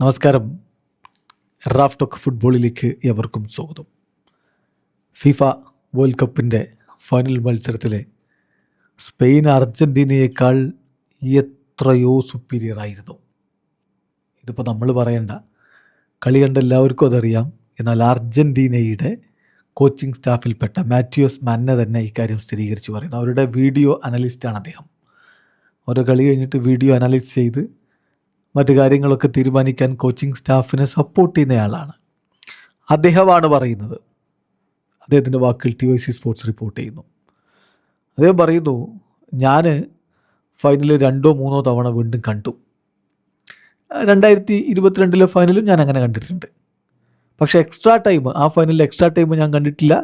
നമസ്കാരം. Raf talk ഫുട്ബോളിലേക്ക് എവർക്കും സ്വാഗതം. ഫിഫ വേൾഡ് കപ്പിൻ്റെ ഫൈനൽ മത്സരത്തിലെ സ്പെയിൻ അർജൻറ്റീനയേക്കാൾ എത്രയോ സുപ്പീരിയർ ആയിരുന്നു. ഇതിപ്പോൾ നമ്മൾ പറയണ്ട, കളി കണ്ട എല്ലാവർക്കും അതറിയാം. എന്നാൽ അർജൻറ്റീനയുടെ കോച്ചിങ് സ്റ്റാഫിൽപ്പെട്ട മാത്യൂസ് മന്ന തന്നെ ഇക്കാര്യം സ്ഥിരീകരിച്ച് പറയുന്നു. അവരുടെ വീഡിയോ അനലിസ്റ്റാണ് അദ്ദേഹം. ഓരോ കളി കഴിഞ്ഞിട്ട് വീഡിയോ അനലൈസ് ചെയ്ത് മറ്റു കാര്യങ്ങളൊക്കെ തീരുമാനിക്കാൻ കോച്ചിങ് സ്റ്റാഫിനെ സപ്പോർട്ട് ചെയ്യുന്നയാളാണ്. അദ്ദേഹമാണ് പറയുന്നത്. അദ്ദേഹത്തിൻ്റെ വാക്കുകൾ TYC സ്പോർട്സ് റിപ്പോർട്ട് ചെയ്യുന്നു. അദ്ദേഹം പറയുന്നു, ഞാൻ ഫൈനൽ 2-3 തവണ വീണ്ടും കണ്ടു. 2022 ഫൈനലും ഞാൻ അങ്ങനെ കണ്ടിട്ടുണ്ട്. പക്ഷേ എക്സ്ട്രാ ടൈം, ആ ഫൈനലിൽ എക്സ്ട്രാ ടൈം ഞാൻ കണ്ടിട്ടില്ല.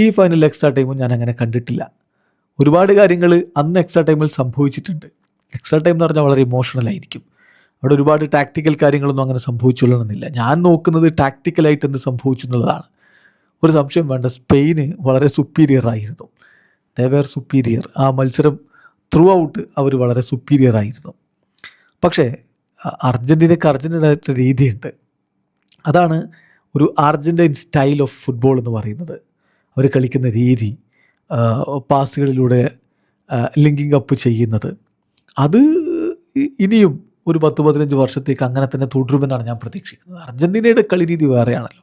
ഈ ഫൈനലിൽ എക്സ്ട്രാ ടൈമും ഞാൻ അങ്ങനെ കണ്ടിട്ടില്ല. ഒരുപാട് കാര്യങ്ങൾ അന്ന് എക്സ്ട്രാ ടൈമിൽ സംഭവിച്ചിട്ടുണ്ട്. എക്സ്ട്രാ ടൈം എന്ന് പറഞ്ഞാൽ വളരെ ഇമോഷണൽ ആയിരിക്കും. അവിടെ ഒരുപാട് ടാക്ടിക്കൽ കാര്യങ്ങളൊന്നും അങ്ങനെ സംഭവിച്ചുകൊള്ളണമെന്നില്ല. ഞാൻ നോക്കുന്നത് ടാക്ടിക്കലായിട്ട് എന്ത് സംഭവിച്ചു എന്നുള്ളതാണ്. ഒരു സംശയം വേണ്ട, സ്പെയിന് വളരെ സുപ്പീരിയർ ആയിരുന്നു. ദേവേർ സുപ്പീരിയർ. ആ മത്സരം ത്രൂ ഔട്ട് അവർ വളരെ സുപ്പീരിയർ ആയിരുന്നു. പക്ഷേ അർജൻറ്റീനയുടെ രീതിയുണ്ട്. അതാണ് ഒരു അർജൻറ്റൈൻ സ്റ്റൈൽ ഓഫ് ഫുട്ബോൾ എന്ന് പറയുന്നത്. അവർ കളിക്കുന്ന രീതി, പാസുകളിലൂടെ ലിങ്കിങ് അപ്പ് ചെയ്യുന്നത്, അത് ഇനിയും ഒരു 10-15 വർഷത്തേക്ക് അങ്ങനെ തന്നെ തുടരുമെന്നാണ് ഞാൻ പ്രതീക്ഷിക്കുന്നത്. അർജൻറ്റീനയുടെ കളി രീതി വേറെയാണല്ലോ.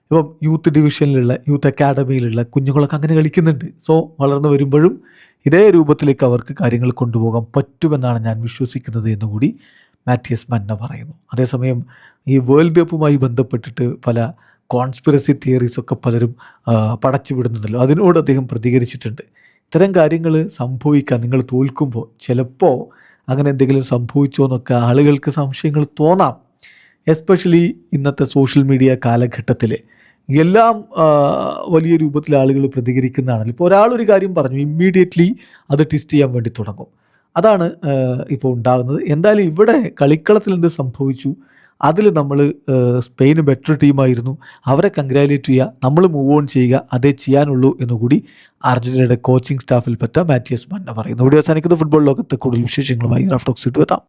ഇപ്പം യൂത്ത് ഡിവിഷനിലുള്ള, യൂത്ത് അക്കാഡമിയിലുള്ള കുഞ്ഞുങ്ങളൊക്കെ അങ്ങനെ കളിക്കുന്നുണ്ട്. സോ വളർന്നു വരുമ്പോഴും ഇതേ രൂപത്തിലേക്ക് അവർക്ക് കാര്യങ്ങൾ കൊണ്ടുപോകാൻ പറ്റുമെന്നാണ് ഞാൻ വിശ്വസിക്കുന്നത് എന്നുകൂടി മാത്യൂസ് മന്ന പറയുന്നു. അതേസമയം ഈ വേൾഡ് കപ്പുമായി ബന്ധപ്പെട്ടിട്ട് പല കോൺസ്പിറസി തിയറീസൊക്കെ പലരും പടച്ചു വിടുന്നുണ്ടല്ലോ. അതിനോട് അദ്ദേഹം പ്രതികരിച്ചിട്ടുണ്ട്. ഇത്തരം കാര്യങ്ങൾ സംഭവിക്കാൻ, നിങ്ങൾ തോൽക്കുമ്പോൾ ചിലപ്പോൾ അങ്ങനെ എന്തെങ്കിലും സംഭവിച്ചോ എന്നൊക്കെ ആളുകൾക്ക് സംശയങ്ങൾ തോന്നാം. എസ്പെഷ്യലി ഇന്നത്തെ സോഷ്യൽ മീഡിയ കാലഘട്ടത്തിൽ എല്ലാം വലിയ രൂപത്തിൽ ആളുകൾ പ്രതികരിക്കുന്നതാണല്ലോ. ഇപ്പോൾ ഒരാളൊരു കാര്യം പറഞ്ഞു, ഇമ്മീഡിയറ്റ്ലി അത് ട്വിസ്റ്റ് ചെയ്യാൻ വേണ്ടി തുടങ്ങും. അതാണ് ഇപ്പോൾ ഉണ്ടാകുന്നത്. എന്തായാലും ഇവിടെ കളിക്കളത്തിൽ എന്ത് സംഭവിച്ചു, അതിൽ നമ്മൾ സ്പെയിന് ബെറ്റർ ടീമായിരുന്നു, അവരെ കൺഗ്രാജുലേറ്റ് ചെയ്യുക, നമ്മൾ മൂവ് ഓൺ ചെയ്യുക, അതേ ചെയ്യാനുള്ളൂ എന്നുകൂടി അർജൻറ്റീനയുടെ കോച്ചിങ് സ്റ്റാഫിൽപ്പെട്ട മാത്യൂസ് മന്ന പറയുന്നു. ഇവിടെ അവസാനിക്കുന്ന ഫുട്ബോൾ ലോകത്തെ കൂടുതൽ വിശേഷങ്ങളുമായി റാഫ് ടോക്സ് എത്താം.